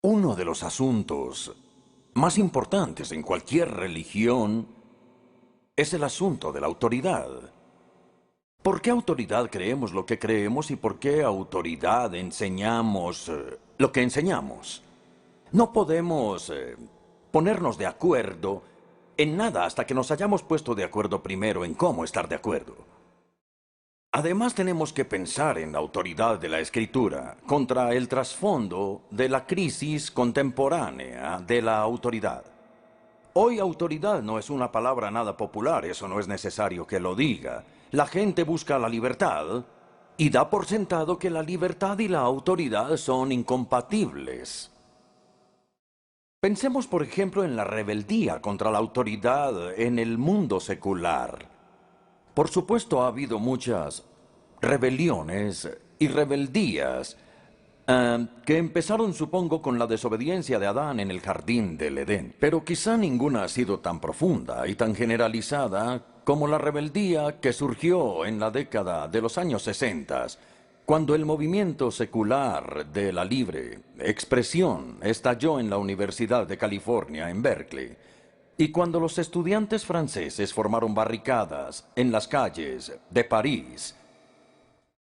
Uno de los asuntos más importantes en cualquier religión es el asunto de la autoridad. ¿Por qué autoridad creemos lo que creemos y por qué autoridad enseñamos lo que enseñamos? No podemos ponernos de acuerdo en nada hasta que nos hayamos puesto de acuerdo primero en cómo estar de acuerdo. Además, tenemos que pensar en la autoridad de la Escritura contra el trasfondo de la crisis contemporánea de la autoridad. Hoy autoridad no es una palabra nada popular, eso no es necesario que lo diga. La gente busca la libertad y da por sentado que la libertad y la autoridad son incompatibles. Pensemos, por ejemplo, en la rebeldía contra la autoridad en el mundo secular. Por supuesto, ha habido muchas rebeliones y rebeldías que empezaron, supongo, con la desobediencia de Adán en el jardín del Edén. Pero quizá ninguna ha sido tan profunda y tan generalizada como la rebeldía que surgió en la década de los años 60, cuando el movimiento secular de la libre expresión estalló en la Universidad de California, en Berkeley. Y cuando los estudiantes franceses formaron barricadas en las calles de París.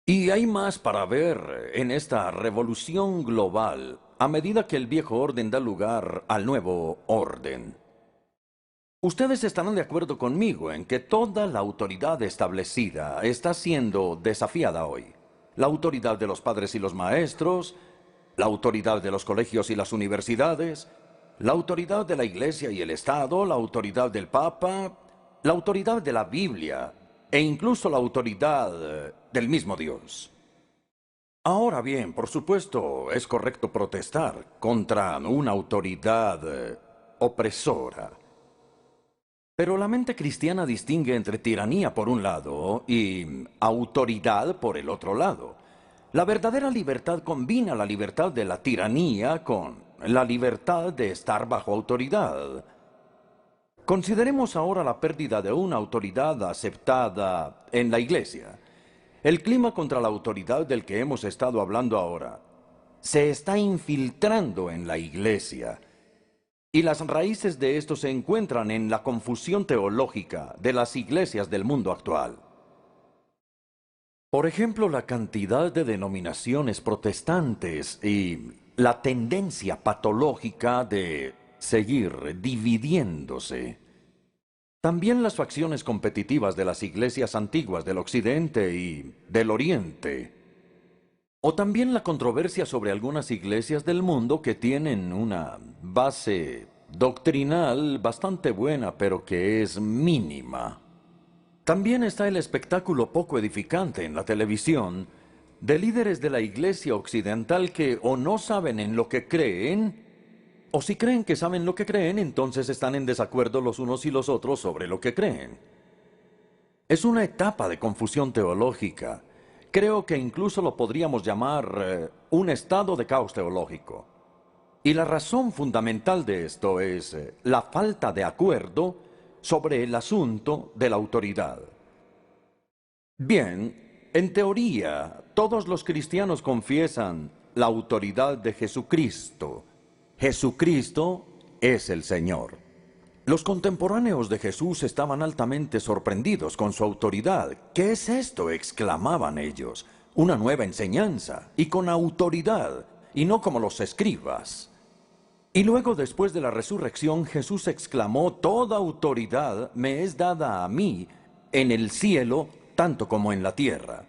Y hay más para ver en esta revolución global a medida que el viejo orden da lugar al nuevo orden. Ustedes estarán de acuerdo conmigo en que toda la autoridad establecida está siendo desafiada hoy. La autoridad de los padres y los maestros, la autoridad de los colegios y las universidades, la autoridad de la Iglesia y el Estado, la autoridad del Papa, la autoridad de la Biblia e incluso la autoridad del mismo Dios. Ahora bien, por supuesto, es correcto protestar contra una autoridad opresora. Pero la mente cristiana distingue entre tiranía por un lado y autoridad por el otro lado. La verdadera libertad combina la libertad de la tiranía con la libertad de estar bajo autoridad. Consideremos ahora la pérdida de una autoridad aceptada en la Iglesia. El clima contra la autoridad del que hemos estado hablando ahora se está infiltrando en la Iglesia. Y las raíces de esto se encuentran en la confusión teológica de las iglesias del mundo actual. Por ejemplo, la cantidad de denominaciones protestantes y la tendencia patológica de seguir dividiéndose. También las facciones competitivas de las iglesias antiguas del Occidente y del Oriente. O también la controversia sobre algunas iglesias del mundo que tienen una base doctrinal bastante buena, pero que es mínima. También está el espectáculo poco edificante en la televisión de líderes de la iglesia occidental que o no saben en lo que creen, o si creen que saben lo que creen, entonces están en desacuerdo los unos y los otros sobre lo que creen. Es una etapa de confusión teológica. Creo que incluso lo podríamos llamar un estado de caos teológico. Y la razón fundamental de esto es la falta de acuerdo sobre el asunto de la autoridad. Bien, en teoría, todos los cristianos confiesan la autoridad de Jesucristo. Jesucristo es el Señor. Los contemporáneos de Jesús estaban altamente sorprendidos con su autoridad. ¿Qué es esto?, exclamaban ellos. Una nueva enseñanza, y con autoridad, y no como los escribas. Y luego, después de la resurrección, Jesús exclamó: «Toda autoridad me es dada a mí, en el cielo, tanto como en la tierra».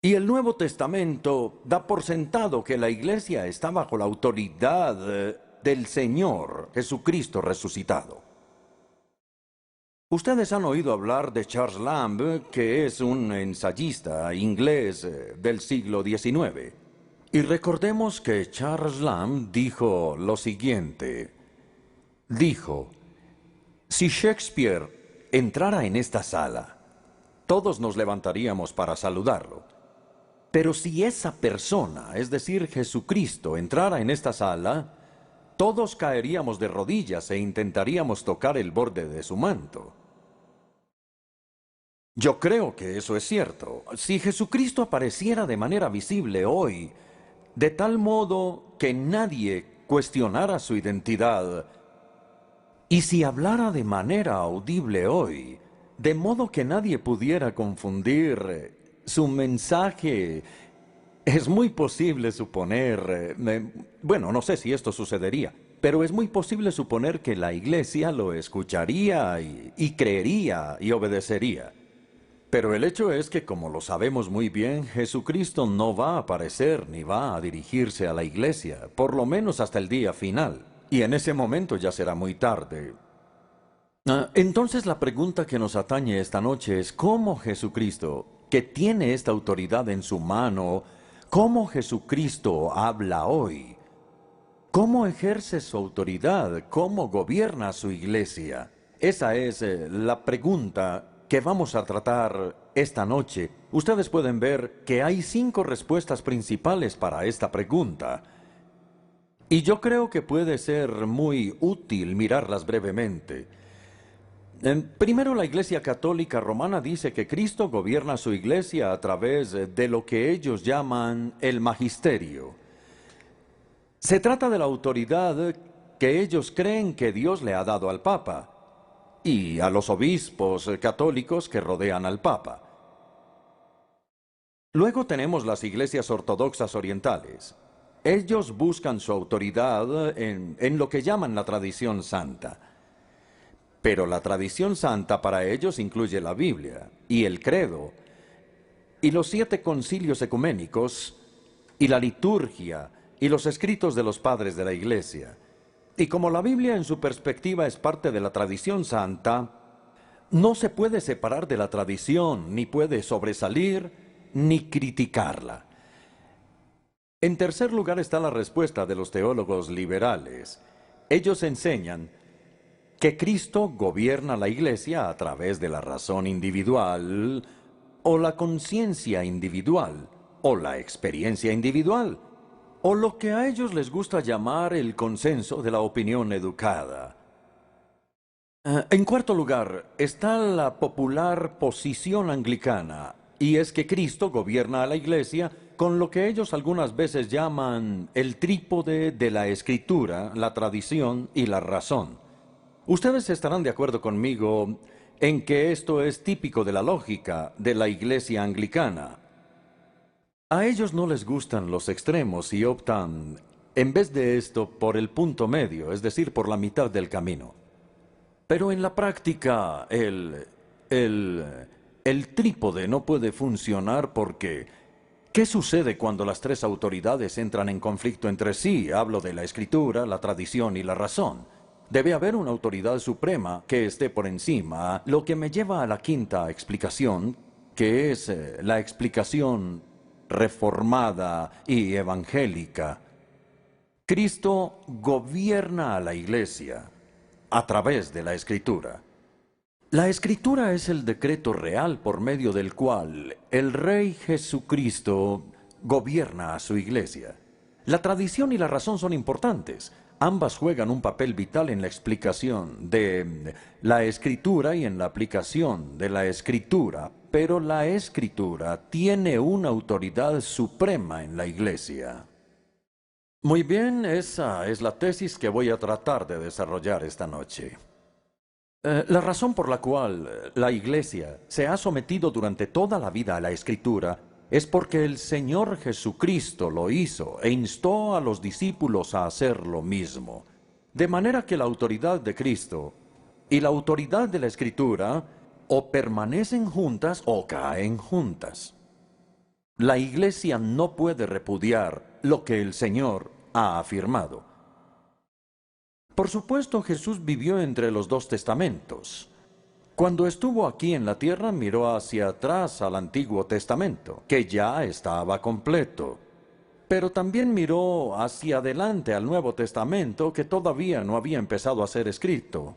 Y el Nuevo Testamento da por sentado que la Iglesia está bajo la autoridad del Señor Jesucristo resucitado. Ustedes han oído hablar de Charles Lamb, que es un ensayista inglés del siglo XIX. Y recordemos que Charles Lamb dijo lo siguiente. Dijo: si Shakespeare entrara en esta sala, todos nos levantaríamos para saludarlo. Pero si esa persona, es decir, Jesucristo, entrara en esta sala, todos caeríamos de rodillas e intentaríamos tocar el borde de su manto. Yo creo que eso es cierto. Si Jesucristo apareciera de manera visible hoy, de tal modo que nadie cuestionara su identidad. Y si hablara de manera audible hoy, de modo que nadie pudiera confundir su mensaje, es muy posible suponer, bueno, no sé si esto sucedería, pero es muy posible suponer que la iglesia lo escucharía y creería y obedecería. Pero el hecho es que, como lo sabemos muy bien, Jesucristo no va a aparecer ni va a dirigirse a la iglesia, por lo menos hasta el día final. Y en ese momento ya será muy tarde. Entonces la pregunta que nos atañe esta noche es cómo Jesucristo, que tiene esta autoridad en su mano, cómo Jesucristo habla hoy, cómo ejerce su autoridad, cómo gobierna su iglesia. Esa es la pregunta que vamos a tratar esta noche. Ustedes pueden ver que hay 5 respuestas principales para esta pregunta. Y yo creo que puede ser muy útil mirarlas brevemente. Primero, la Iglesia Católica Romana dice que Cristo gobierna su iglesia a través de lo que ellos llaman el magisterio. Se trata de la autoridad que ellos creen que Dios le ha dado al Papa y a los obispos católicos que rodean al Papa. Luego tenemos las iglesias ortodoxas orientales. Ellos buscan su autoridad en lo que llaman la tradición santa. Pero la tradición santa para ellos incluye la Biblia y el credo y los 7 concilios ecuménicos y la liturgia y los escritos de los padres de la Iglesia. Y como la Biblia en su perspectiva es parte de la tradición santa, no se puede separar de la tradición, ni puede sobresalir, ni criticarla. En tercer lugar está la respuesta de los teólogos liberales. Ellos enseñan que Cristo gobierna la iglesia a través de la razón individual, o la conciencia individual, o la experiencia individual, o lo que a ellos les gusta llamar el consenso de la opinión educada. En cuarto lugar, está la popular posición anglicana, y es que Cristo gobierna a la iglesia con lo que ellos algunas veces llaman el trípode de la escritura, la tradición y la razón. Ustedes estarán de acuerdo conmigo en que esto es típico de la lógica de la iglesia anglicana. A ellos no les gustan los extremos y optan, en vez de esto, por el punto medio, es decir, por la mitad del camino. Pero en la práctica, el trípode no puede funcionar porque ¿qué sucede cuando las 3 autoridades entran en conflicto entre sí? Hablo de la escritura, la tradición y la razón. Debe haber una autoridad suprema que esté por encima, lo que me lleva a la quinta explicación, que es la explicación reformada y evangélica. Cristo gobierna a la iglesia a través de la escritura. La escritura es el decreto real por medio del cual el Rey Jesucristo gobierna a su iglesia. La tradición y la razón son importantes. Ambas juegan un papel vital en la explicación de la escritura y en la aplicación de la escritura, pero la escritura tiene una autoridad suprema en la iglesia. Muy bien, esa es la tesis que voy a tratar de desarrollar esta noche. La razón por la cual la Iglesia se ha sometido durante toda la vida a la Escritura es porque el Señor Jesucristo lo hizo e instó a los discípulos a hacer lo mismo. De manera que la autoridad de Cristo y la autoridad de la Escritura o permanecen juntas o caen juntas. La Iglesia no puede repudiar lo que el Señor ha afirmado. Por supuesto, Jesús vivió entre los 2 testamentos. Cuando estuvo aquí en la tierra, miró hacia atrás al Antiguo Testamento, que ya estaba completo. Pero también miró hacia adelante al Nuevo Testamento, que todavía no había empezado a ser escrito.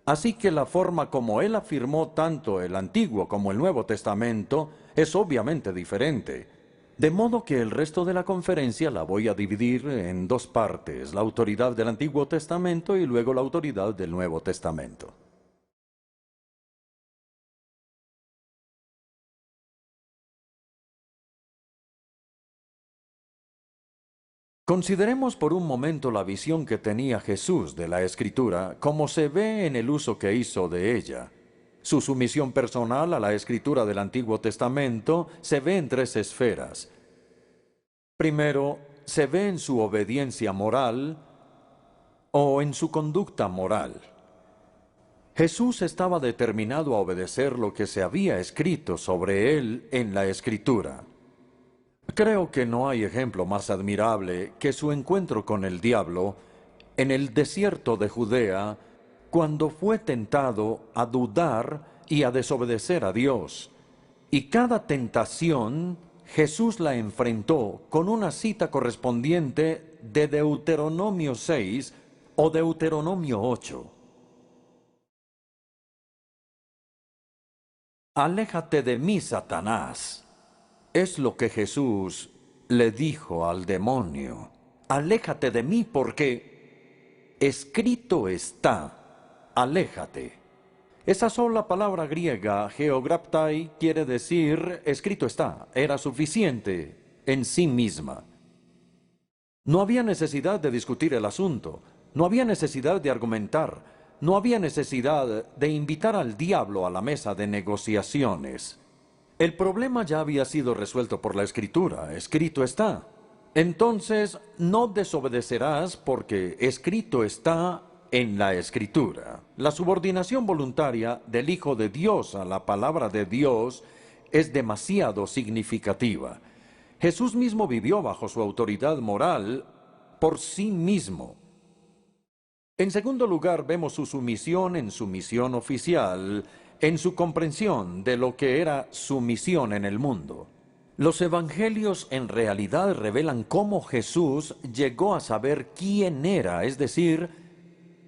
Así que la forma como él afirmó tanto el Antiguo como el Nuevo Testamento es obviamente diferente. De modo que el resto de la conferencia la voy a dividir en 2 partes, la autoridad del Antiguo Testamento y luego la autoridad del Nuevo Testamento. Consideremos por un momento la visión que tenía Jesús de la Escritura, como se ve en el uso que hizo de ella. Su sumisión personal a la Escritura del Antiguo Testamento se ve en tres esferas. Primero, se ve en su obediencia moral o en su conducta moral. Jesús estaba determinado a obedecer lo que se había escrito sobre él en la Escritura. Creo que no hay ejemplo más admirable que su encuentro con el diablo en el desierto de Judea, cuando fue tentado a dudar y a desobedecer a Dios. Y cada tentación, Jesús la enfrentó con una cita correspondiente de Deuteronomio 6 o Deuteronomio 8. Aléjate de mí, Satanás. Es lo que Jesús le dijo al demonio. Aléjate de mí porque escrito está. Aléjate. Esa sola palabra griega, geograptai, quiere decir escrito está. Era suficiente en sí misma. No había necesidad de discutir el asunto. No había necesidad de argumentar. No había necesidad de invitar al diablo a la mesa de negociaciones. El problema ya había sido resuelto por la Escritura. Escrito está. Entonces, no desobedecerás porque escrito está en la Escritura. La subordinación voluntaria del Hijo de Dios a la palabra de Dios es demasiado significativa. Jesús mismo vivió bajo su autoridad moral por sí mismo. En segundo lugar, vemos su sumisión en su misión oficial, en su comprensión de lo que era su misión en el mundo. Los evangelios en realidad revelan cómo Jesús llegó a saber quién era, es decir,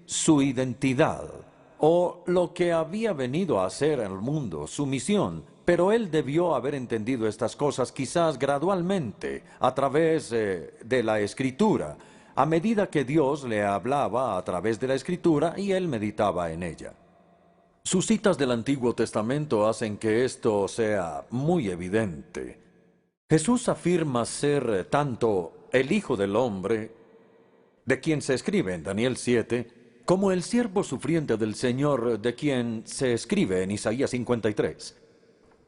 su identidad, o lo que había venido a hacer al mundo, su misión. Pero él debió haber entendido estas cosas quizás gradualmente, a través de la Escritura, a medida que Dios le hablaba a través de la Escritura y él meditaba en ella. Sus citas del Antiguo Testamento hacen que esto sea muy evidente. Jesús afirma ser tanto el Hijo del Hombre, de quien se escribe en Daniel 7, como el siervo sufriente del Señor, de quien se escribe en Isaías 53.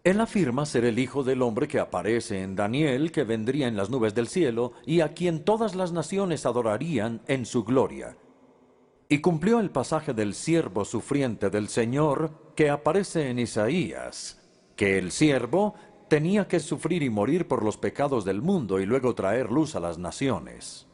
Él afirma ser el Hijo del Hombre que aparece en Daniel, que vendría en las nubes del cielo, y a quien todas las naciones adorarían en su gloria. Y cumplió el pasaje del siervo sufriente del Señor, que aparece en Isaías, que el siervo tenía que sufrir y morir por los pecados del mundo y luego traer luz a las naciones.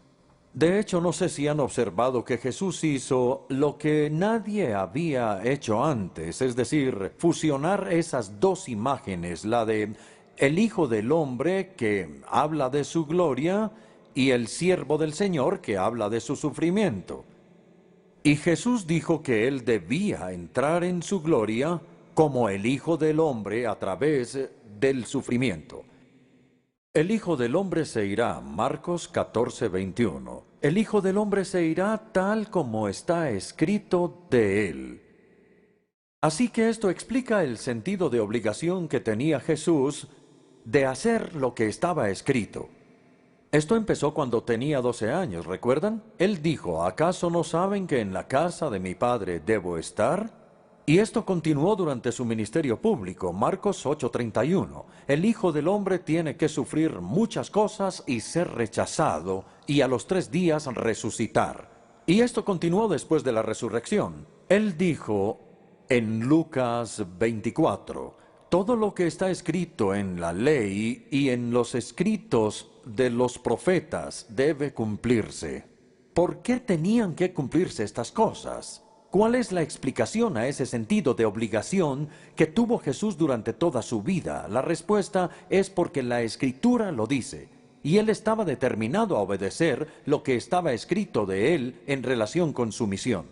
De hecho, no sé si han observado que Jesús hizo lo que nadie había hecho antes, es decir, fusionar esas dos imágenes, la de el Hijo del Hombre que habla de su gloria y el siervo del Señor que habla de su sufrimiento. Y Jesús dijo que él debía entrar en su gloria como el Hijo del Hombre a través del sufrimiento. El Hijo del Hombre se irá, Marcos 14:21. El Hijo del Hombre se irá tal como está escrito de él. Así que esto explica el sentido de obligación que tenía Jesús de hacer lo que estaba escrito. Esto empezó cuando tenía 12 años, ¿recuerdan? Él dijo, ¿acaso no saben que en la casa de mi Padre debo estar? Y esto continuó durante su ministerio público, Marcos 8:31. El Hijo del Hombre tiene que sufrir muchas cosas y ser rechazado, y a los 3 días resucitar. Y esto continuó después de la resurrección. Él dijo en Lucas 24, todo lo que está escrito en la ley y en los escritos de los profetas debe cumplirse. ¿Por qué tenían que cumplirse estas cosas? ¿Cuál es la explicación a ese sentido de obligación que tuvo Jesús durante toda su vida? La respuesta es porque la Escritura lo dice, y él estaba determinado a obedecer lo que estaba escrito de él en relación con su misión.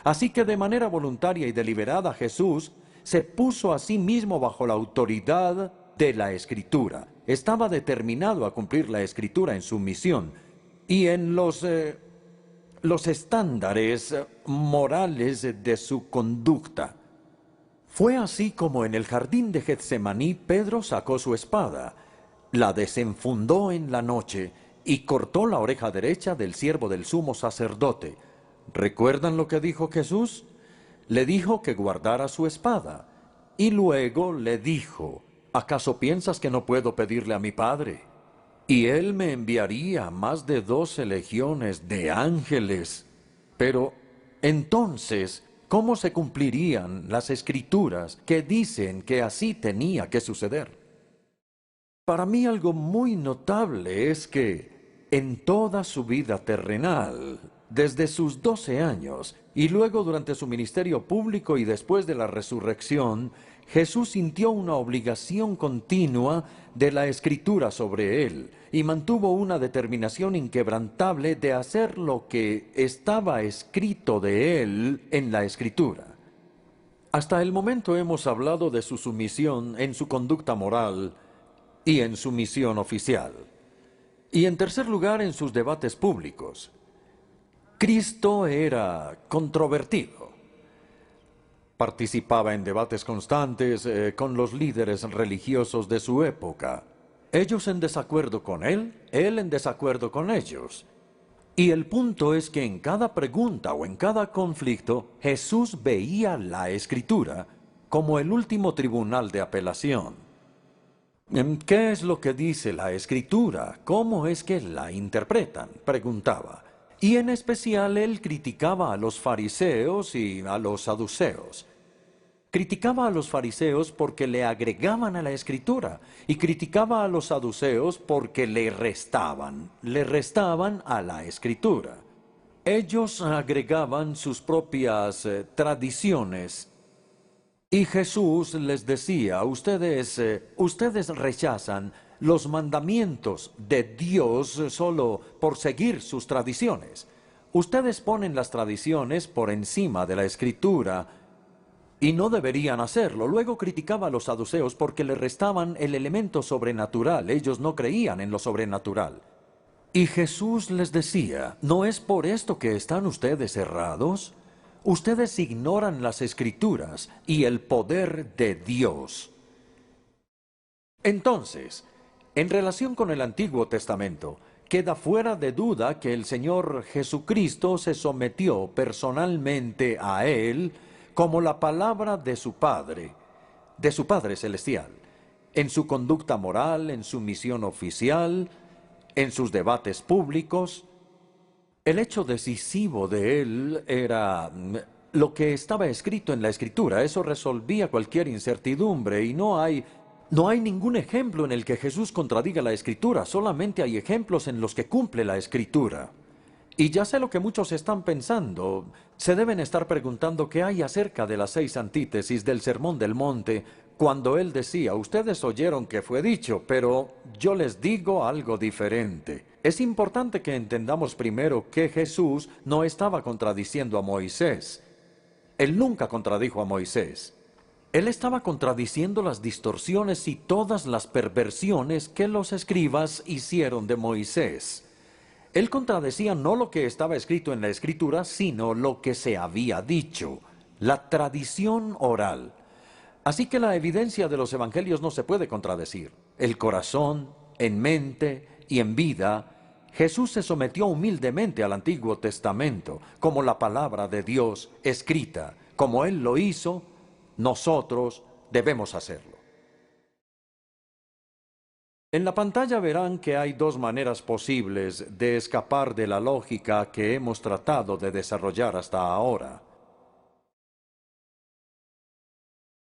Así que de manera voluntaria y deliberada Jesús se puso a sí mismo bajo la autoridad de la Escritura. Estaba determinado a cumplir la Escritura en su misión y en los estándares morales de su conducta. Fue así como en el jardín de Getsemaní Pedro sacó su espada, la desenfundó en la noche y cortó la oreja derecha del siervo del sumo sacerdote. ¿Recuerdan lo que dijo Jesús? Le dijo que guardara su espada. Y luego le dijo, ¿acaso piensas que no puedo pedirle a mi Padre? Y él me enviaría más de 12 legiones de ángeles. Pero entonces, ¿cómo se cumplirían las escrituras que dicen que así tenía que suceder? Para mí algo muy notable es que en toda su vida terrenal, desde sus 12 años, y luego durante su ministerio público y después de la resurrección, Jesús sintió una obligación continua de la Escritura sobre él y mantuvo una determinación inquebrantable de hacer lo que estaba escrito de él en la Escritura. Hasta el momento hemos hablado de su sumisión en su conducta moral y en su misión oficial. Y en tercer lugar, en sus debates públicos. Cristo era controvertido. Participaba en debates constantes con los líderes religiosos de su época. Ellos en desacuerdo con él en desacuerdo con ellos. Y el punto es que en cada pregunta o en cada conflicto, Jesús veía la Escritura como el último tribunal de apelación. ¿Qué es lo que dice la Escritura? ¿Cómo es que la interpretan?, preguntaba. Y en especial él criticaba a los fariseos y a los saduceos. Criticaba a los fariseos porque le agregaban a la Escritura y criticaba a los saduceos porque le restaban a la Escritura. Ellos agregaban sus propias tradiciones. Y Jesús les decía, ustedes rechazan los mandamientos de Dios solo por seguir sus tradiciones. Ustedes ponen las tradiciones por encima de la Escritura y no deberían hacerlo. Luego criticaba a los saduceos porque le restaban el elemento sobrenatural. Ellos no creían en lo sobrenatural. Y Jesús les decía, ¿no es por esto que están ustedes errados? Ustedes ignoran las Escrituras y el poder de Dios. Entonces, en relación con el Antiguo Testamento, queda fuera de duda que el Señor Jesucristo se sometió personalmente a Él como la palabra de su Padre Celestial, en su conducta moral, en su misión oficial, en sus debates públicos. El hecho decisivo de él era lo que estaba escrito en la Escritura. Eso resolvía cualquier incertidumbre y no hay ningún ejemplo en el que Jesús contradiga la Escritura. Solamente hay ejemplos en los que cumple la Escritura. Y ya sé lo que muchos están pensando. Se deben estar preguntando qué hay acerca de las 6 antítesis del Sermón del Monte, cuando él decía, ustedes oyeron que fue dicho, pero yo les digo algo diferente. Es importante que entendamos primero que Jesús no estaba contradiciendo a Moisés. Él nunca contradijo a Moisés. Él estaba contradiciendo las distorsiones y todas las perversiones que los escribas hicieron de Moisés. Él contradecía no lo que estaba escrito en la Escritura, sino lo que se había dicho, la tradición oral. Así que la evidencia de los evangelios no se puede contradecir. El corazón, en mente y en vida, Jesús se sometió humildemente al Antiguo Testamento, como la palabra de Dios escrita. Como Él lo hizo, nosotros debemos hacerlo. En la pantalla verán que hay 2 maneras posibles de escapar de la lógica que hemos tratado de desarrollar hasta ahora.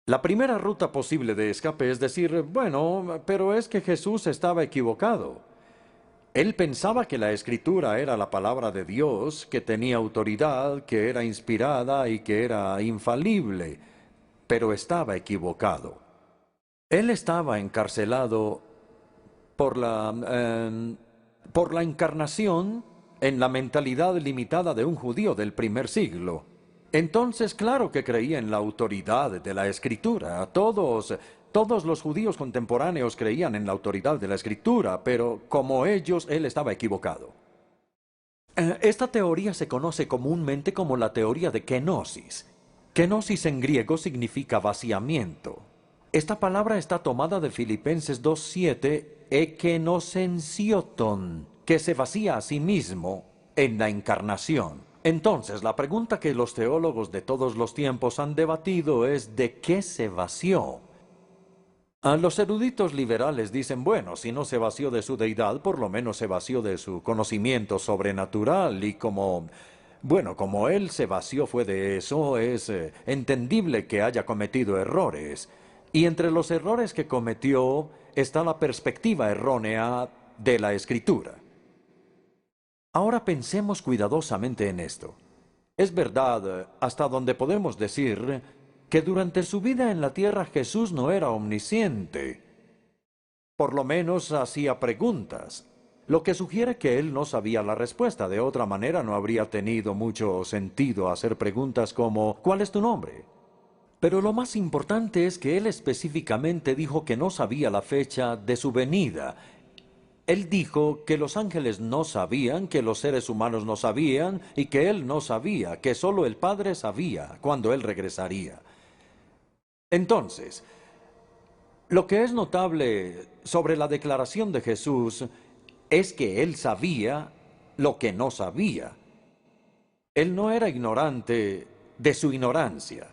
La primera ruta posible de escape es decir, bueno, pero es que Jesús estaba equivocado. Él pensaba que la Escritura era la palabra de Dios, que tenía autoridad, que era inspirada y que era infalible, pero estaba equivocado. Él estaba encarcelado por la encarnación en la mentalidad limitada de un judío del primer siglo. Entonces, claro que creía en la autoridad de la Escritura. Todos los judíos contemporáneos creían en la autoridad de la Escritura, pero como ellos, él estaba equivocado. Esta teoría se conoce comúnmente como la teoría de kenosis. Kenosis en griego significa vaciamiento. Esta palabra está tomada de Filipenses 2:7, ekenosensioton, que se vacía a sí mismo en la encarnación. Entonces, la pregunta que los teólogos de todos los tiempos han debatido es ¿de qué se vació? Los eruditos liberales dicen, bueno, si no se vació de su deidad, por lo menos se vació de su conocimiento sobrenatural y como él se vació fue de eso, es entendible que haya cometido errores. Y entre los errores que cometió está la perspectiva errónea de la Escritura. Ahora pensemos cuidadosamente en esto. Es verdad, hasta donde podemos decir, que durante su vida en la tierra Jesús no era omnisciente. Por lo menos hacía preguntas, lo que sugiere que él no sabía la respuesta. De otra manera no habría tenido mucho sentido hacer preguntas como ¿cuál es tu nombre? Pero lo más importante es que él específicamente dijo que no sabía la fecha de su venida. Él dijo que los ángeles no sabían, que los seres humanos no sabían y que él no sabía, que solo el Padre sabía cuándo él regresaría. Entonces, lo que es notable sobre la declaración de Jesús es que él sabía lo que no sabía. Él no era ignorante de su ignorancia.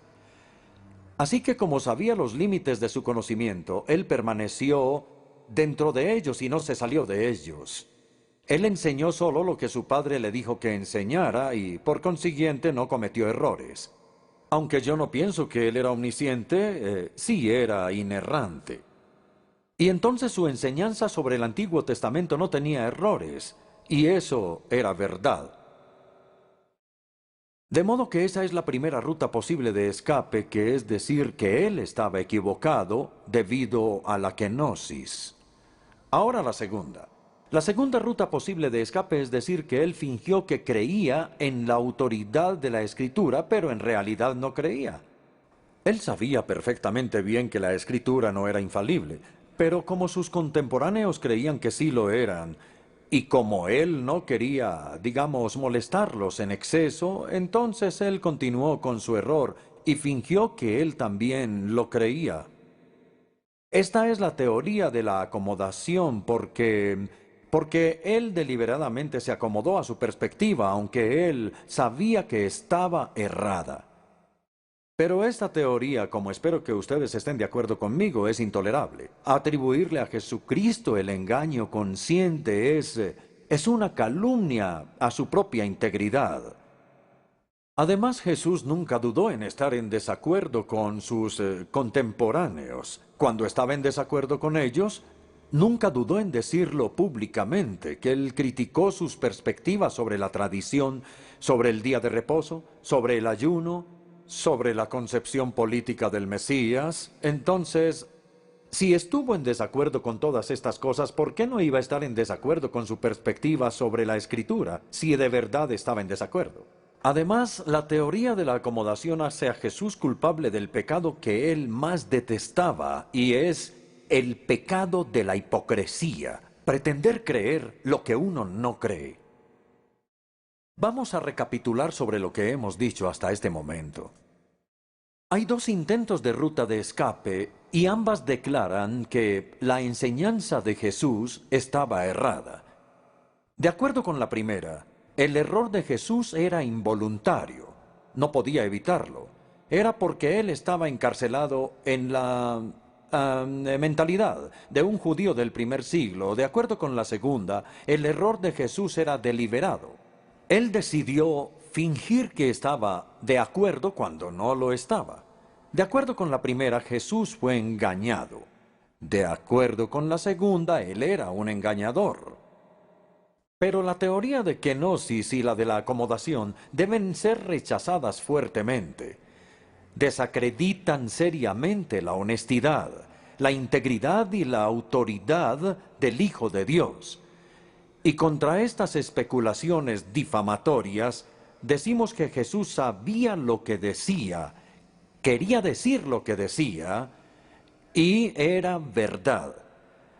Así que como sabía los límites de su conocimiento, él permaneció dentro de ellos y no se salió de ellos. Él enseñó solo lo que su padre le dijo que enseñara y por consiguiente no cometió errores. Aunque yo no pienso que él era omnisciente, sí era inerrante. Y entonces su enseñanza sobre el Antiguo Testamento no tenía errores, y eso era verdad. De modo que esa es la primera ruta posible de escape, que es decir que él estaba equivocado debido a la kenosis. Ahora la segunda. La segunda ruta posible de escape es decir que él fingió que creía en la autoridad de la Escritura, pero en realidad no creía. Él sabía perfectamente bien que la Escritura no era infalible, pero como sus contemporáneos creían que sí lo eran, y como él no quería, digamos, molestarlos en exceso, entonces él continuó con su error y fingió que él también lo creía. Esta es la teoría de la acomodación porque él deliberadamente se acomodó a su perspectiva, aunque él sabía que estaba errada. Pero esta teoría, como espero que ustedes estén de acuerdo conmigo, es intolerable. Atribuirle a Jesucristo el engaño consciente es una calumnia a su propia integridad. Además, Jesús nunca dudó en estar en desacuerdo con sus contemporáneos. Cuando estaba en desacuerdo con ellos, nunca dudó en decirlo públicamente, que él criticó sus perspectivas sobre la tradición, sobre el día de reposo, sobre el ayuno, sobre la concepción política del Mesías. Entonces, si estuvo en desacuerdo con todas estas cosas, ¿por qué no iba a estar en desacuerdo con su perspectiva sobre la Escritura, si de verdad estaba en desacuerdo? Además, la teoría de la acomodación hace a Jesús culpable del pecado que él más detestaba, y es el pecado de la hipocresía, pretender creer lo que uno no cree. Vamos a recapitular sobre lo que hemos dicho hasta este momento. Hay dos intentos de ruta de escape y ambas declaran que la enseñanza de Jesús estaba errada. De acuerdo con la primera, el error de Jesús era involuntario, no podía evitarlo. Era porque él estaba encarcelado en la mentalidad de un judío del primer siglo. De acuerdo con la segunda, el error de Jesús era deliberado. Él decidió fingir que estaba de acuerdo cuando no lo estaba. De acuerdo con la primera, Jesús fue engañado. De acuerdo con la segunda, él era un engañador. Pero la teoría de kenosis y la de la acomodación deben ser rechazadas fuertemente. Desacreditan seriamente la honestidad, la integridad y la autoridad del Hijo de Dios. Y contra estas especulaciones difamatorias, decimos que Jesús sabía lo que decía, quería decir lo que decía, y era verdad.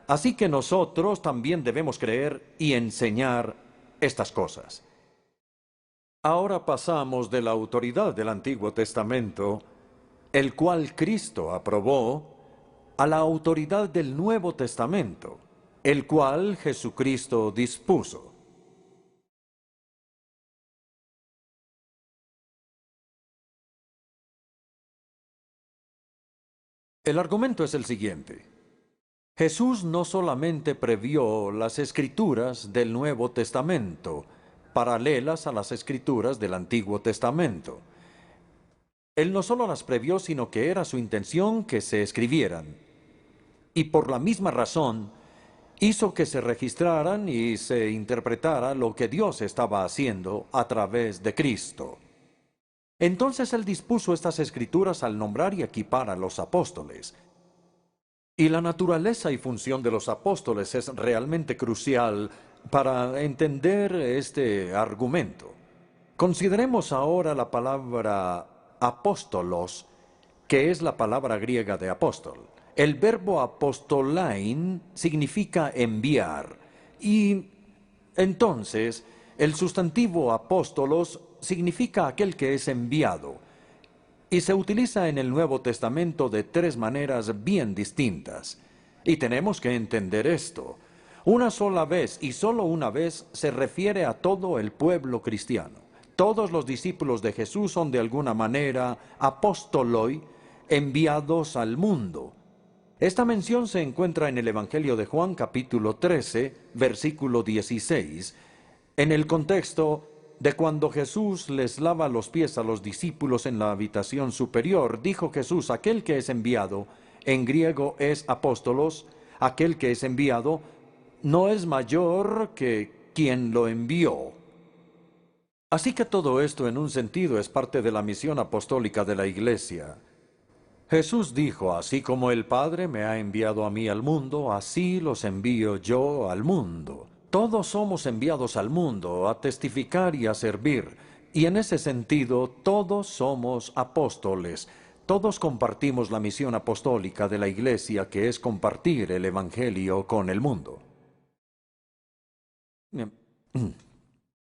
Así que nosotros también debemos creer y enseñar estas cosas. Ahora pasamos de la autoridad del Antiguo Testamento, el cual Cristo aprobó, a la autoridad del Nuevo Testamento, el cual Jesucristo dispuso. El argumento es el siguiente. Jesús no solamente previó las escrituras del Nuevo Testamento, paralelas a las escrituras del Antiguo Testamento. Él no solo las previó, sino que era su intención que se escribieran. Y por la misma razón, hizo que se registraran y se interpretara lo que Dios estaba haciendo a través de Cristo. Entonces Él dispuso estas escrituras al nombrar y equipar a los apóstoles. Y la naturaleza y función de los apóstoles es realmente crucial para entender este argumento. Consideremos ahora la palabra apóstolos, que es la palabra griega de apóstol. El verbo apostolain significa enviar, y entonces el sustantivo apóstolos significa aquel que es enviado, y se utiliza en el Nuevo Testamento de tres maneras bien distintas. Y tenemos que entender esto. Una sola vez y solo una vez se refiere a todo el pueblo cristiano. Todos los discípulos de Jesús son de alguna manera apóstoloi, enviados al mundo. Esta mención se encuentra en el Evangelio de Juan capítulo 13, versículo 16, en el contexto de cuando Jesús les lava los pies a los discípulos en la habitación superior. Dijo Jesús: aquel que es enviado, en griego es apóstolos, aquel que es enviado no es mayor que quien lo envió. Así que todo esto en un sentido es parte de la misión apostólica de la Iglesia. Jesús dijo: así como el Padre me ha enviado a mí al mundo, así los envío yo al mundo. Todos somos enviados al mundo a testificar y a servir, y en ese sentido todos somos apóstoles. Todos compartimos la misión apostólica de la Iglesia, que es compartir el Evangelio con el mundo.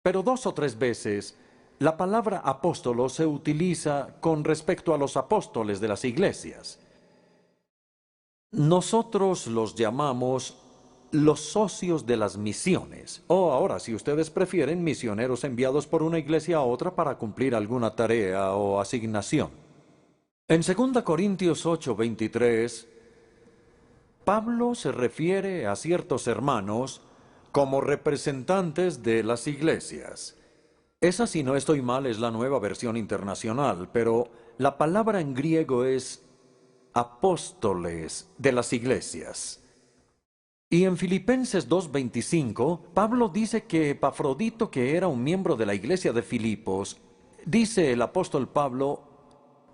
Pero 2 o 3 veces la palabra apóstolo se utiliza con respecto a los apóstoles de las iglesias. Nosotros los llamamos los socios de las misiones, o ahora, si ustedes prefieren, misioneros enviados por una iglesia a otra para cumplir alguna tarea o asignación. En 2 Corintios 8:23, Pablo se refiere a ciertos hermanos como representantes de las iglesias. Esa, si no estoy mal, es la Nueva Versión Internacional, pero la palabra en griego es apóstoles de las iglesias. Y en Filipenses 2:25, Pablo dice que Epafrodito, que era un miembro de la iglesia de Filipos, dice el apóstol Pablo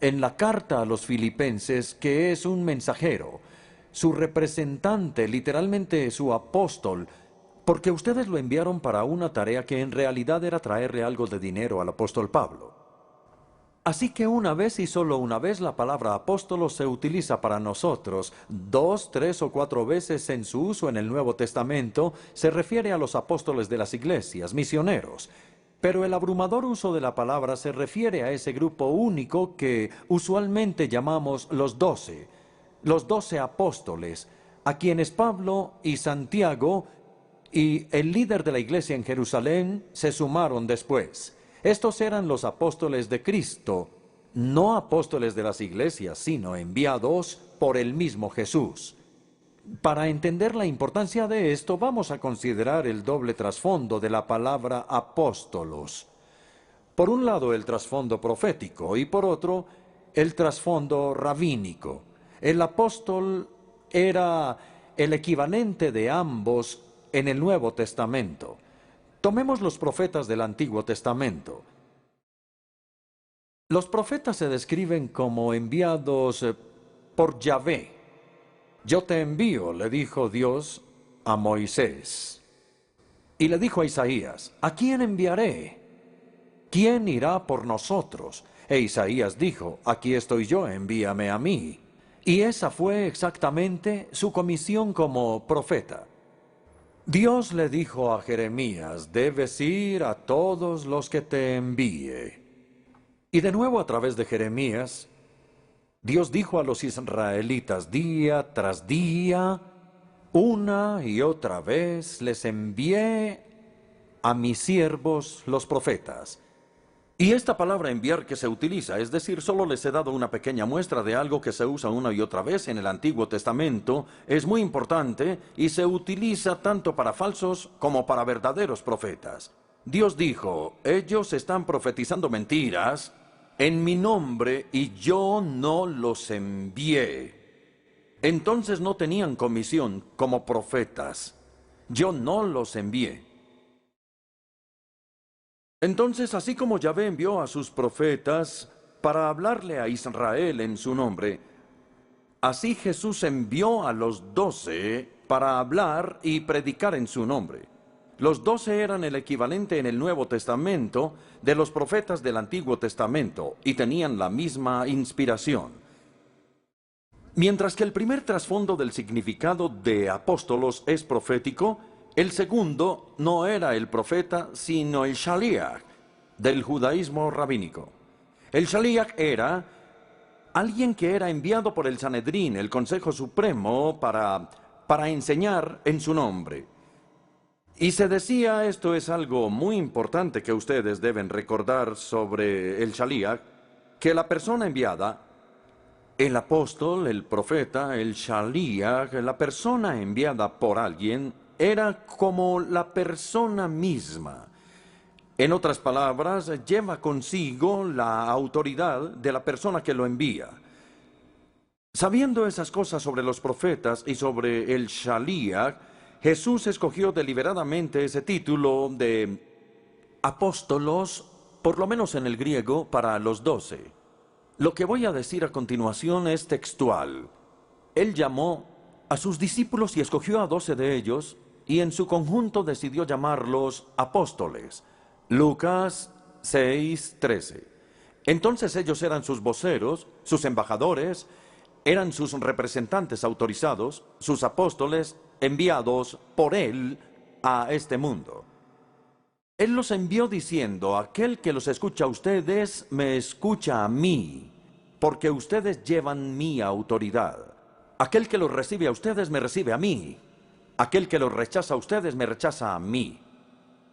en la carta a los filipenses que es un mensajero, su representante, literalmente su apóstol, porque ustedes lo enviaron para una tarea que en realidad era traerle algo de dinero al apóstol Pablo. Así que una vez y solo una vez la palabra apóstolo se utiliza para nosotros. 2, 3 o 4 veces en su uso en el Nuevo Testamento se refiere a los apóstoles de las iglesias, misioneros. Pero el abrumador uso de la palabra se refiere a ese grupo único que usualmente llamamos los 12 apóstoles, a quienes Pablo y Santiago y el líder de la iglesia en Jerusalén se sumaron después. Estos eran los apóstoles de Cristo, no apóstoles de las iglesias, sino enviados por el mismo Jesús. Para entender la importancia de esto, vamos a considerar el doble trasfondo de la palabra apóstolos. Por un lado, el trasfondo profético, y por otro, el trasfondo rabínico. El apóstol era el equivalente de ambos en el Nuevo Testamento. Tomemos los profetas del Antiguo Testamento. Los profetas se describen como enviados por Yahvé. Yo te envío, le dijo Dios a Moisés. Y le dijo a Isaías: ¿a quién enviaré? ¿Quién irá por nosotros? E Isaías dijo: aquí estoy yo, envíame a mí. Y esa fue exactamente su comisión como profeta. Dios le dijo a Jeremías: debes ir a todos los que te envíe. Y de nuevo a través de Jeremías, Dios dijo a los israelitas día tras día: Una y otra vez les envié a mis siervos los profetas. Y esta palabra enviar que se utiliza, es decir, solo les he dado una pequeña muestra de algo que se usa una y otra vez en el Antiguo Testamento, es muy importante y se utiliza tanto para falsos como para verdaderos profetas. Dios dijo, ellos están profetizando mentiras en mi nombre y yo no los envié. Entonces no tenían comisión como profetas. Yo no los envié. Entonces, así como Yahvé envió a sus profetas para hablarle a Israel en su nombre, así Jesús envió a los 12 para hablar y predicar en su nombre. Los 12 eran el equivalente en el Nuevo Testamento de los profetas del Antiguo Testamento y tenían la misma inspiración. Mientras que el primer trasfondo del significado de apóstolos es profético, el segundo no era el profeta, sino el Shaliach del judaísmo rabínico. El Shaliach era alguien que era enviado por el Sanedrín, el Consejo Supremo, para enseñar en su nombre. Y se decía, esto es algo muy importante que ustedes deben recordar sobre el Shaliach, que la persona enviada, el apóstol, el profeta, el Shaliach, la persona enviada por alguien, era como la persona misma. En otras palabras, lleva consigo la autoridad de la persona que lo envía. Sabiendo esas cosas sobre los profetas y sobre el Shaliach, Jesús escogió deliberadamente ese título de apóstolos, por lo menos en el griego, para los 12. Lo que voy a decir a continuación es textual. Él llamó a sus discípulos y escogió a 12 de ellos, y en su conjunto decidió llamarlos apóstoles. Lucas 6:13. Entonces ellos eran sus voceros, sus embajadores, eran sus representantes autorizados, sus apóstoles enviados por él a este mundo. Él los envió diciendo, aquel que los escucha a ustedes, me escucha a mí, porque ustedes llevan mi autoridad. Aquel que los recibe a ustedes, me recibe a mí. Aquel que los rechaza a ustedes, me rechaza a mí.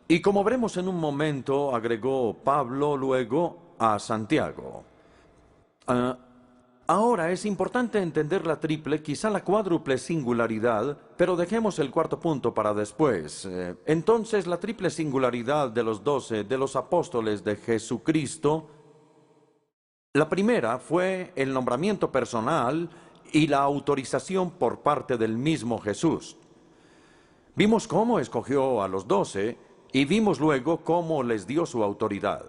Y como veremos en un momento, agregó Pablo luego a Santiago. Ahora es importante entender la triple, quizá la cuádruple singularidad, pero dejemos el cuarto punto para después. Entonces, la triple singularidad de los 12, de los apóstoles de Jesucristo, la primera fue el nombramiento personal y la autorización por parte del mismo Jesús. Vimos cómo escogió a los 12 y vimos luego cómo les dio su autoridad.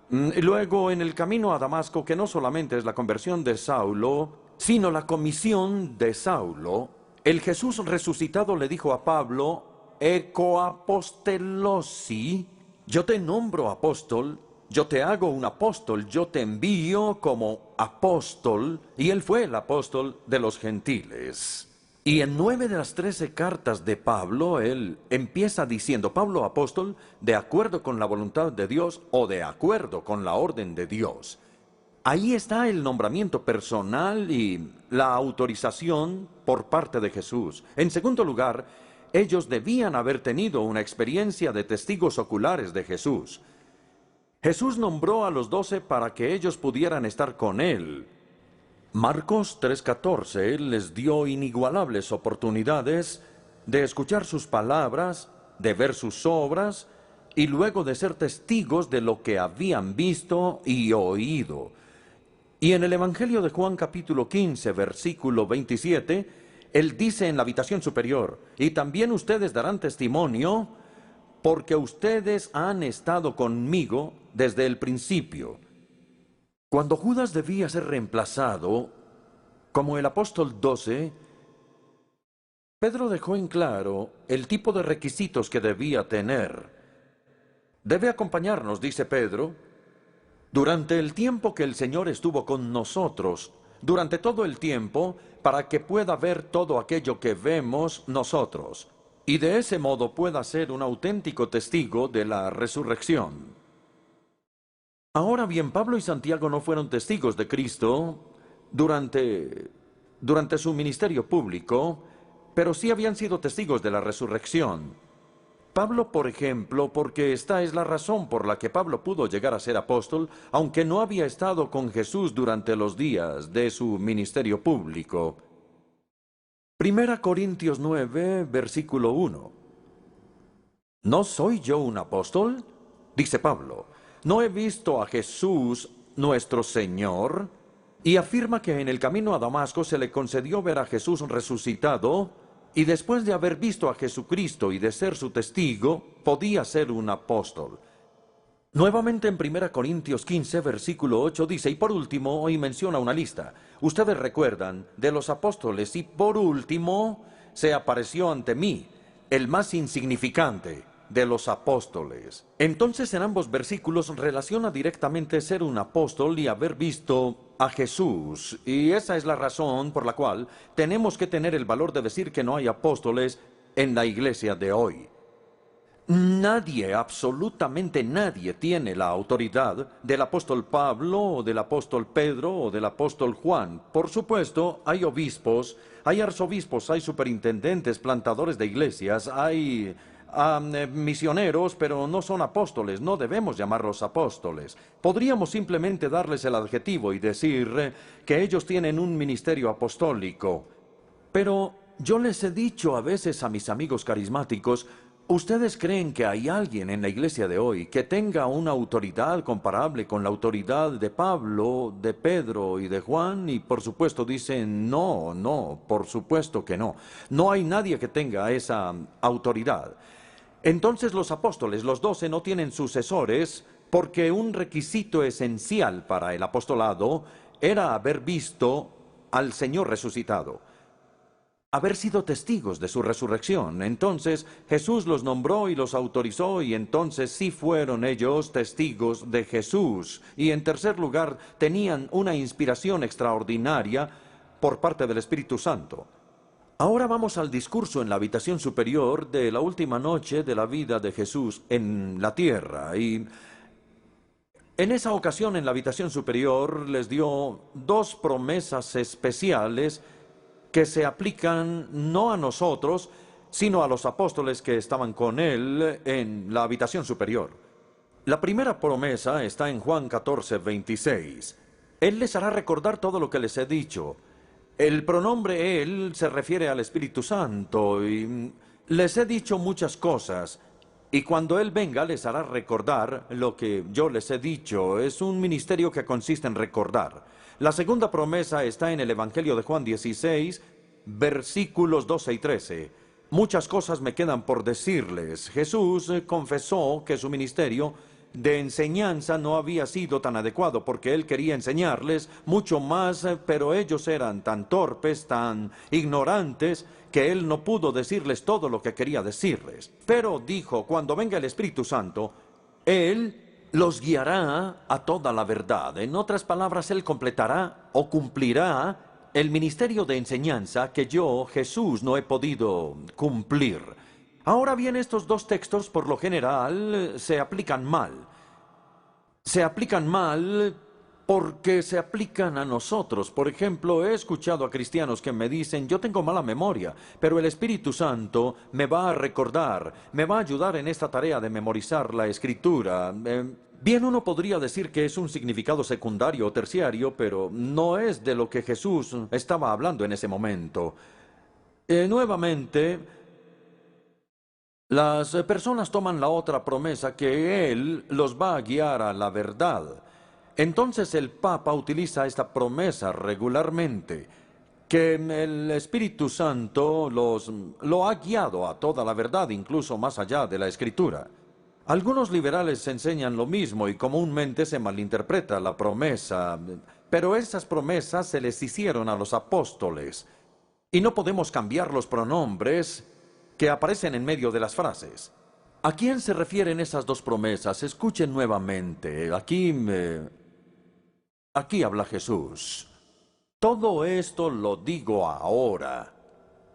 Luego, en el camino a Damasco, que no solamente es la conversión de Saulo, sino la comisión de Saulo, el Jesús resucitado le dijo a Pablo, «Ecoapostelosi, yo te nombro apóstol, yo te hago un apóstol, yo te envío como apóstol», y él fue el apóstol de los gentiles. Y en 9 de las 13 cartas de Pablo, él empieza diciendo, Pablo apóstol, de acuerdo con la voluntad de Dios o de acuerdo con la orden de Dios. Ahí está el nombramiento personal y la autorización por parte de Jesús. En segundo lugar, ellos debían haber tenido una experiencia de testigos oculares de Jesús. Jesús nombró a los 12 para que ellos pudieran estar con él. Marcos 3:14 les dio inigualables oportunidades de escuchar sus palabras, de ver sus obras y luego de ser testigos de lo que habían visto y oído. Y en el Evangelio de Juan capítulo 15, versículo 27, él dice en la habitación superior, y también ustedes darán testimonio porque ustedes han estado conmigo desde el principio. Cuando Judas debía ser reemplazado como el apóstol 12, Pedro dejó en claro el tipo de requisitos que debía tener. Debe acompañarnos, dice Pedro, durante el tiempo que el Señor estuvo con nosotros, durante todo el tiempo, para que pueda ver todo aquello que vemos nosotros, y de ese modo pueda ser un auténtico testigo de la resurrección. Ahora bien, Pablo y Santiago no fueron testigos de Cristo durante su ministerio público, pero sí habían sido testigos de la resurrección. Pablo, por ejemplo, porque esta es la razón por la que Pablo pudo llegar a ser apóstol, aunque no había estado con Jesús durante los días de su ministerio público. 1 Corintios 9, versículo 1. ¿No soy yo un apóstol? Dice Pablo. ¿No he visto a Jesús, nuestro Señor? Y afirma que en el camino a Damasco se le concedió ver a Jesús resucitado, y después de haber visto a Jesucristo y de ser su testigo, podía ser un apóstol. Nuevamente en 1 Corintios 15, versículo 8 dice, y por último, hoy menciona una lista. Ustedes recuerdan de los apóstoles, y por último, se apareció ante mí, el más insignificante de los apóstoles. Entonces en ambos versículos relaciona directamente ser un apóstol y haber visto a Jesús. Y esa es la razón por la cual tenemos que tener el valor de decir que no hay apóstoles en la iglesia de hoy. Nadie, absolutamente nadie, tiene la autoridad del apóstol Pablo, o del apóstol Pedro, o del apóstol Juan. Por supuesto, hay obispos, hay arzobispos, hay superintendentes, plantadores de iglesias, hay misioneros, pero no son apóstoles, no debemos llamarlos apóstoles. Podríamos simplemente darles el adjetivo y decir que ellos tienen un ministerio apostólico. Pero yo les he dicho a veces a mis amigos carismáticos, ¿ustedes creen que hay alguien en la iglesia de hoy que tenga una autoridad comparable con la autoridad de Pablo, de Pedro y de Juan? Y por supuesto dicen, no, por supuesto que no. No hay nadie que tenga esa autoridad. Entonces los apóstoles, los 12, no tienen sucesores porque un requisito esencial para el apostolado era haber visto al Señor resucitado, haber sido testigos de su resurrección. Entonces Jesús los nombró y los autorizó, y entonces sí fueron ellos testigos de Jesús. Y en tercer lugar, tenían una inspiración extraordinaria por parte del Espíritu Santo. Ahora vamos al discurso en la habitación superior de la última noche de la vida de Jesús en la tierra. Y en esa ocasión, en la habitación superior, les dio dos promesas especiales que se aplican no a nosotros, sino a los apóstoles que estaban con él en la habitación superior. La primera promesa está en Juan 14, 26. Él les hará recordar todo lo que les he dicho. El pronombre él se refiere al Espíritu Santo, y les he dicho muchas cosas, y cuando él venga les hará recordar lo que yo les he dicho. Es un ministerio que consiste en recordar. La segunda promesa está en el Evangelio de Juan 16, versículos 12 y 13. Muchas cosas me quedan por decirles. Jesús confesó que su ministerio de enseñanza no había sido tan adecuado porque él quería enseñarles mucho más, pero ellos eran tan torpes, tan ignorantes, que él no pudo decirles todo lo que quería decirles. Pero dijo, cuando venga el Espíritu Santo, él los guiará a toda la verdad. En otras palabras, él completará o cumplirá el ministerio de enseñanza que yo, Jesús, no he podido cumplir. Ahora bien, estos dos textos, por lo general, se aplican mal. Se aplican mal porque se aplican a nosotros. Por ejemplo, he escuchado a cristianos que me dicen, yo tengo mala memoria, pero el Espíritu Santo me va a recordar, me va a ayudar en esta tarea de memorizar la Escritura. Bien, uno podría decir que es un significado secundario o terciario, pero no es de lo que Jesús estaba hablando en ese momento. Nuevamente, las personas toman la otra promesa, que Él los va a guiar a la verdad. Entonces el Papa utiliza esta promesa regularmente, que el Espíritu Santo lo ha guiado a toda la verdad, incluso más allá de la Escritura. Algunos liberales enseñan lo mismo y comúnmente se malinterpreta la promesa, pero esas promesas se les hicieron a los apóstoles. Y no podemos cambiar los pronombres que aparecen en medio de las frases. ¿A quién se refieren esas dos promesas? Escuchen nuevamente. Aquí habla Jesús. Todo esto lo digo ahora,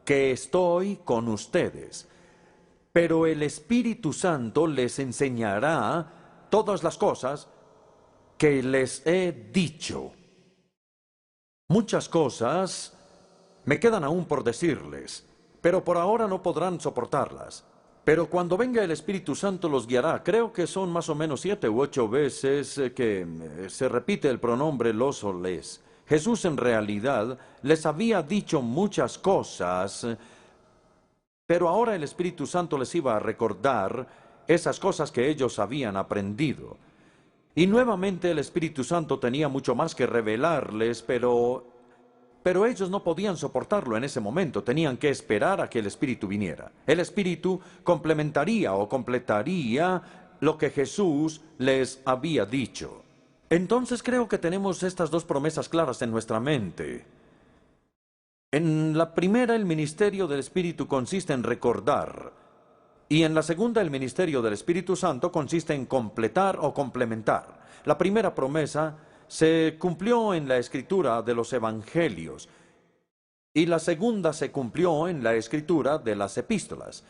que estoy con ustedes. Pero el Espíritu Santo les enseñará todas las cosas que les he dicho. Muchas cosas me quedan aún por decirles, pero por ahora no podrán soportarlas. Pero cuando venga el Espíritu Santo los guiará. Creo que son más o menos 7 u 8 veces que se repite el pronombre los o les. Jesús en realidad les había dicho muchas cosas, pero ahora el Espíritu Santo les iba a recordar esas cosas que ellos habían aprendido. Y nuevamente el Espíritu Santo tenía mucho más que revelarles, pero ellos no podían soportarlo en ese momento, tenían que esperar a que el Espíritu viniera. El Espíritu complementaría o completaría lo que Jesús les había dicho. Entonces creo que tenemos estas dos promesas claras en nuestra mente. En la primera, el ministerio del Espíritu consiste en recordar, y en la segunda, el ministerio del Espíritu Santo consiste en completar o complementar. La primera promesa se cumplió en la escritura de los evangelios, y la segunda se cumplió en la escritura de las epístolas.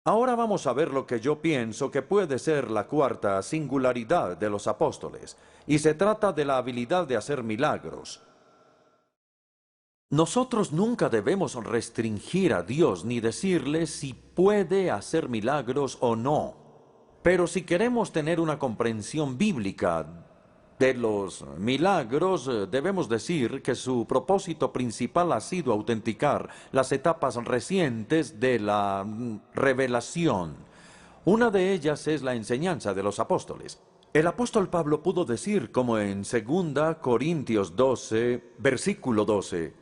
Ahora vamos a ver lo que yo pienso que puede ser la cuarta singularidad de los apóstoles, y se trata de la habilidad de hacer milagros. Nosotros nunca debemos restringir a Dios ni decirle si puede hacer milagros o no. Pero si queremos tener una comprensión bíblica de los milagros, debemos decir que su propósito principal ha sido autenticar las etapas recientes de la revelación. Una de ellas es la enseñanza de los apóstoles. El apóstol Pablo pudo decir, como en 2 Corintios 12, versículo 12,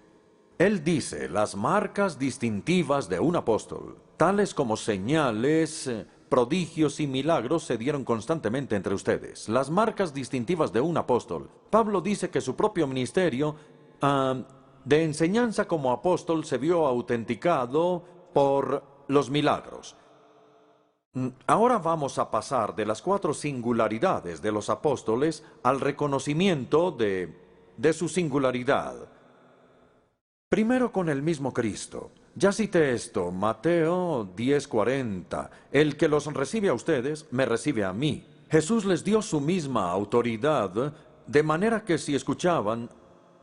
él dice, las marcas distintivas de un apóstol, tales como señales, prodigios y milagros se dieron constantemente entre ustedes. Las marcas distintivas de un apóstol. Pablo dice que su propio ministerio de enseñanza como apóstol se vio autenticado por los milagros. Ahora vamos a pasar de las 4 singularidades de los apóstoles al reconocimiento de su singularidad. Primero con el mismo Cristo. Ya cité esto, Mateo 10:40. El que los recibe a ustedes, me recibe a mí. Jesús les dio su misma autoridad, de manera que si escuchaban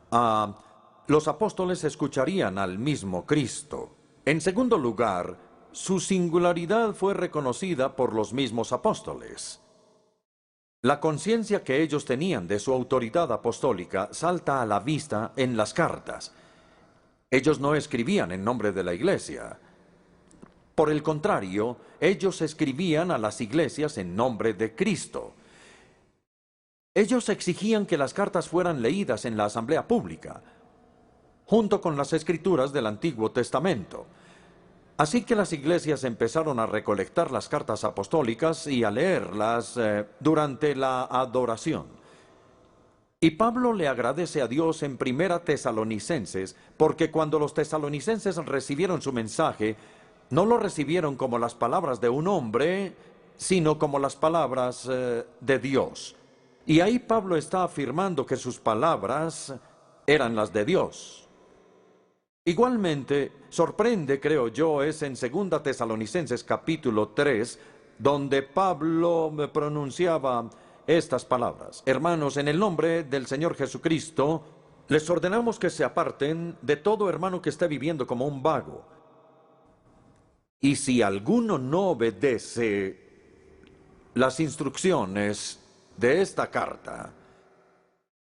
a los apóstoles, escucharían al mismo Cristo. En segundo lugar, su singularidad fue reconocida por los mismos apóstoles. La conciencia que ellos tenían de su autoridad apostólica salta a la vista en las cartas. Ellos no escribían en nombre de la iglesia. Por el contrario, ellos escribían a las iglesias en nombre de Cristo. Ellos exigían que las cartas fueran leídas en la asamblea pública, junto con las escrituras del Antiguo Testamento. Así que las iglesias empezaron a recolectar las cartas apostólicas y a leerlas durante la adoración. Y Pablo le agradece a Dios en 1 Tesalonicenses, porque cuando los tesalonicenses recibieron su mensaje, no lo recibieron como las palabras de un hombre, sino como las palabras de Dios. Y ahí Pablo está afirmando que sus palabras eran las de Dios. Igualmente, sorprende, creo yo, es en 2 Tesalonicenses capítulo 3, donde Pablo pronunciaba estas palabras. Hermanos, en el nombre del Señor Jesucristo, les ordenamos que se aparten de todo hermano que esté viviendo como un vago. Y si alguno no obedece las instrucciones de esta carta,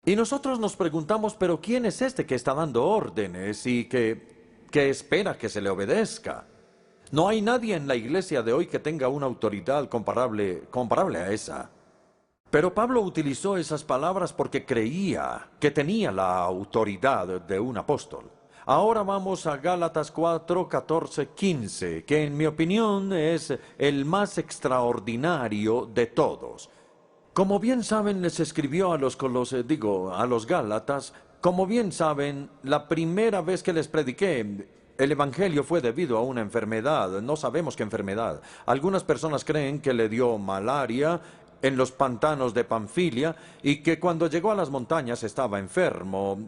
y nosotros nos preguntamos, pero ¿quién es este que está dando órdenes y que espera que se le obedezca? No hay nadie en la iglesia de hoy que tenga una autoridad comparable a esa. Pero Pablo utilizó esas palabras porque creía que tenía la autoridad de un apóstol. Ahora vamos a Gálatas 4, 14, 15, que en mi opinión es el más extraordinario de todos. Como bien saben, les escribió a los Gálatas, como bien saben, la primera vez que les prediqué el evangelio fue debido a una enfermedad. No sabemos qué enfermedad. Algunas personas creen que le dio malaria en los pantanos de Panfilia y que cuando llegó a las montañas estaba enfermo.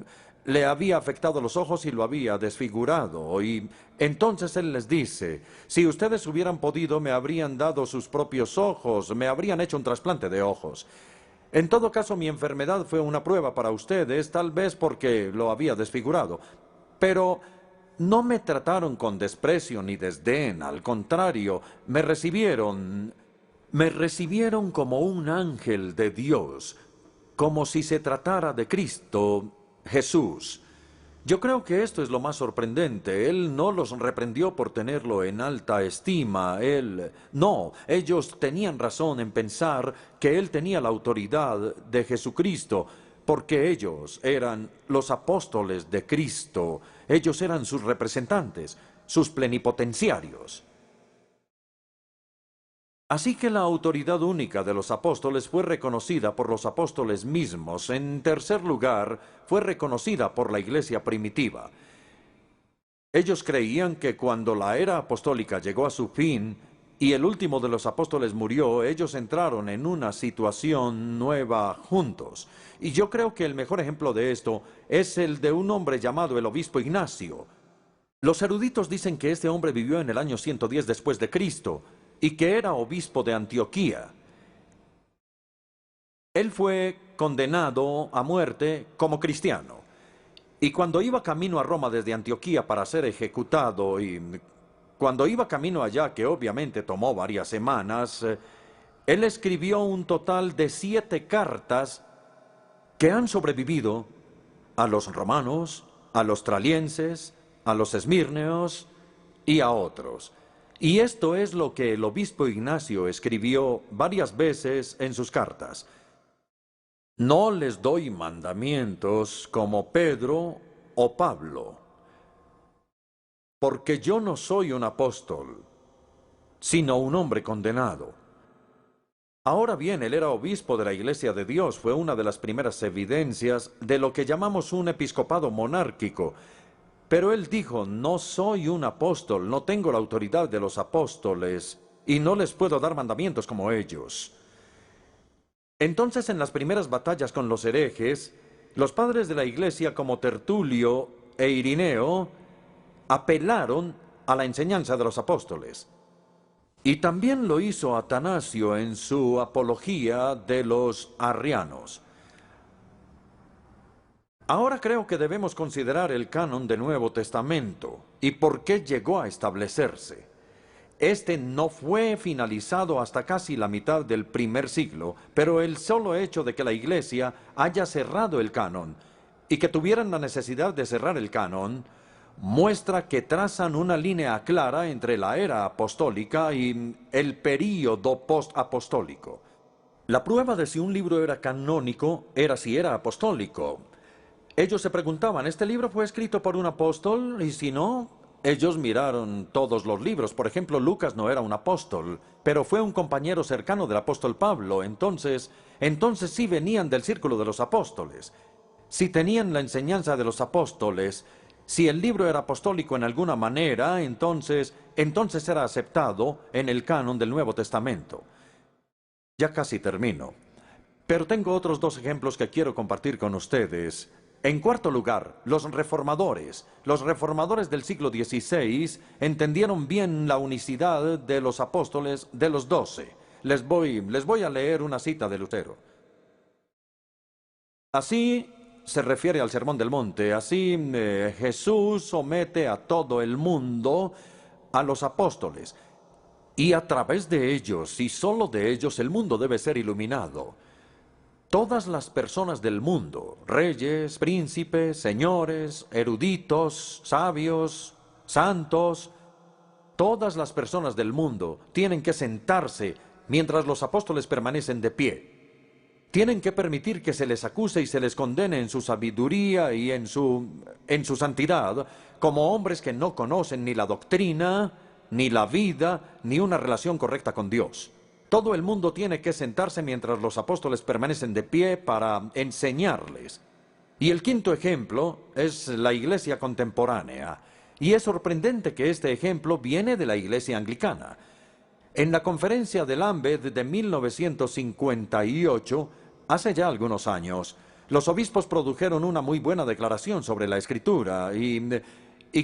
Le había afectado los ojos y lo había desfigurado. Y entonces él les dice, si ustedes hubieran podido, me habrían dado sus propios ojos, me habrían hecho un trasplante de ojos. En todo caso, mi enfermedad fue una prueba para ustedes, tal vez porque lo había desfigurado. Pero no me trataron con desprecio ni desdén, al contrario, me recibieron como un ángel de Dios, como si se tratara de Cristo, Jesús. Yo creo que esto es lo más sorprendente. Él no los reprendió por tenerlo en alta estima. No, ellos tenían razón en pensar que él tenía la autoridad de Jesucristo, porque ellos eran los apóstoles de Cristo. Ellos eran sus representantes, sus plenipotenciarios. Así que la autoridad única de los apóstoles fue reconocida por los apóstoles mismos. En tercer lugar, fue reconocida por la iglesia primitiva. Ellos creían que cuando la era apostólica llegó a su fin y el último de los apóstoles murió, ellos entraron en una situación nueva juntos. Y yo creo que el mejor ejemplo de esto es el de un hombre llamado el obispo Ignacio. Los eruditos dicen que este hombre vivió en el año 110 después de Cristo y que era obispo de Antioquía. Él fue condenado a muerte como cristiano. Y cuando iba camino a Roma desde Antioquía para ser ejecutado, y cuando iba camino allá, que obviamente tomó varias semanas, él escribió un total de 7 cartas que han sobrevivido a los romanos, a los tralienses, a los esmirneos y a otros. Y esto es lo que el obispo Ignacio escribió varias veces en sus cartas. No les doy mandamientos como Pedro o Pablo, porque yo no soy un apóstol, sino un hombre condenado. Ahora bien, él era obispo de la Iglesia de Dios, fue una de las primeras evidencias de lo que llamamos un episcopado monárquico. Pero él dijo, no soy un apóstol, no tengo la autoridad de los apóstoles, y no les puedo dar mandamientos como ellos. Entonces, en las primeras batallas con los herejes, los padres de la iglesia como Tertulio e Irineo apelaron a la enseñanza de los apóstoles. Y también lo hizo Atanasio en su apología de los arrianos. Ahora creo que debemos considerar el canon del Nuevo Testamento y por qué llegó a establecerse. Este no fue finalizado hasta casi la mitad del primer siglo, pero el solo hecho de que la Iglesia haya cerrado el canon y que tuvieran la necesidad de cerrar el canon muestra que trazan una línea clara entre la era apostólica y el período post-apostólico. La prueba de si un libro era canónico era si era apostólico. Ellos se preguntaban, ¿este libro fue escrito por un apóstol? Y si no, ellos miraron todos los libros. Por ejemplo, Lucas no era un apóstol, pero fue un compañero cercano del apóstol Pablo. Entonces sí venían del círculo de los apóstoles. Si tenían la enseñanza de los apóstoles, si el libro era apostólico en alguna manera, entonces era aceptado en el canon del Nuevo Testamento. Ya casi termino. Pero tengo otros 2 ejemplos que quiero compartir con ustedes. En cuarto lugar, los reformadores. Los reformadores del siglo XVI entendieron bien la unicidad de los apóstoles de los 12. Les voy a leer una cita de Lutero. Así se refiere al Sermón del Monte. Así Jesús somete a todo el mundo a los apóstoles. Y a través de ellos, y solo de ellos, el mundo debe ser iluminado. Todas las personas del mundo, reyes, príncipes, señores, eruditos, sabios, santos, todas las personas del mundo tienen que sentarse mientras los apóstoles permanecen de pie. Tienen que permitir que se les acuse y se les condene en su sabiduría y en su santidad, como hombres que no conocen ni la doctrina, ni la vida, ni una relación correcta con Dios. Todo el mundo tiene que sentarse mientras los apóstoles permanecen de pie para enseñarles. Y el quinto ejemplo es la iglesia contemporánea. Y es sorprendente que este ejemplo viene de la iglesia anglicana. En la conferencia de Lambeth de 1958, hace ya algunos años, los obispos produjeron una muy buena declaración sobre la Escritura y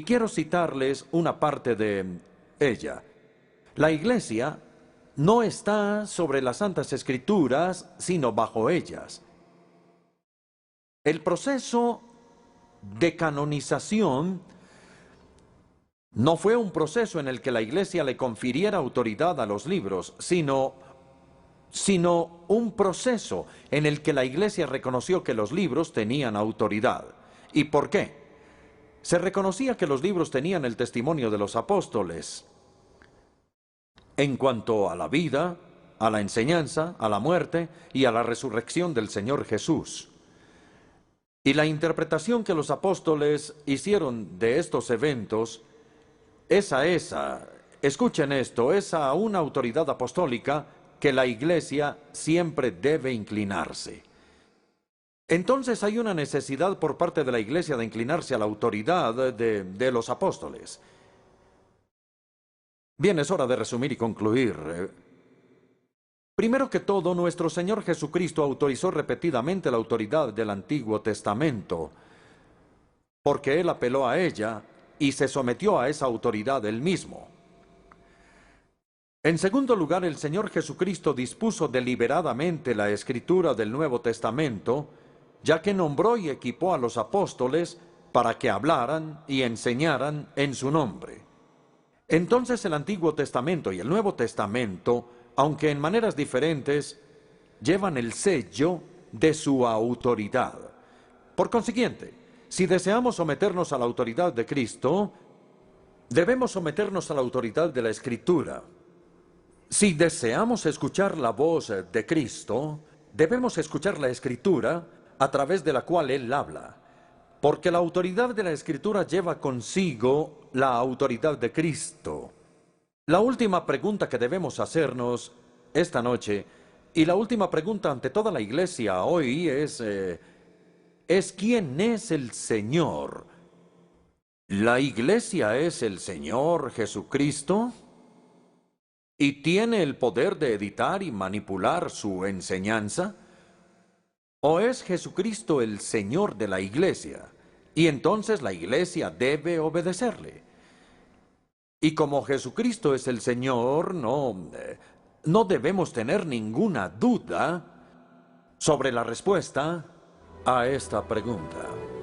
quiero citarles una parte de ella. La iglesia no está sobre las Santas Escrituras, sino bajo ellas. El proceso de canonización No fue un proceso en el que la Iglesia le confiriera autoridad a los libros, sino un proceso en el que la Iglesia reconoció que los libros tenían autoridad. ¿Y por qué? Se reconocía que los libros tenían el testimonio de los apóstoles en cuanto a la vida, a la enseñanza, a la muerte y a la resurrección del Señor Jesús. Y la interpretación que los apóstoles hicieron de estos eventos escuchen esto, es a una autoridad apostólica que la Iglesia siempre debe inclinarse. Entonces hay una necesidad por parte de la Iglesia de inclinarse a la autoridad de los apóstoles. Bien, es hora de resumir y concluir. Primero que todo, nuestro Señor Jesucristo autorizó repetidamente la autoridad del Antiguo Testamento, porque Él apeló a ella y se sometió a esa autoridad Él mismo. En segundo lugar, el Señor Jesucristo dispuso deliberadamente la escritura del Nuevo Testamento, ya que nombró y equipó a los apóstoles para que hablaran y enseñaran en su nombre. Entonces el Antiguo Testamento y el Nuevo Testamento, aunque en maneras diferentes, llevan el sello de su autoridad. Por consiguiente, si deseamos someternos a la autoridad de Cristo, debemos someternos a la autoridad de la Escritura. Si deseamos escuchar la voz de Cristo, debemos escuchar la Escritura a través de la cual Él habla, porque la autoridad de la Escritura lleva consigo la autoridad de Cristo. La última pregunta que debemos hacernos esta noche, y la última pregunta ante toda la iglesia hoy es ¿quién es el Señor? ¿La iglesia es el Señor Jesucristo? ¿Y tiene el poder de editar y manipular su enseñanza? ¿O es Jesucristo el Señor de la iglesia? Y entonces la iglesia debe obedecerle. Y como Jesucristo es el Señor, no debemos tener ninguna duda sobre la respuesta a esta pregunta.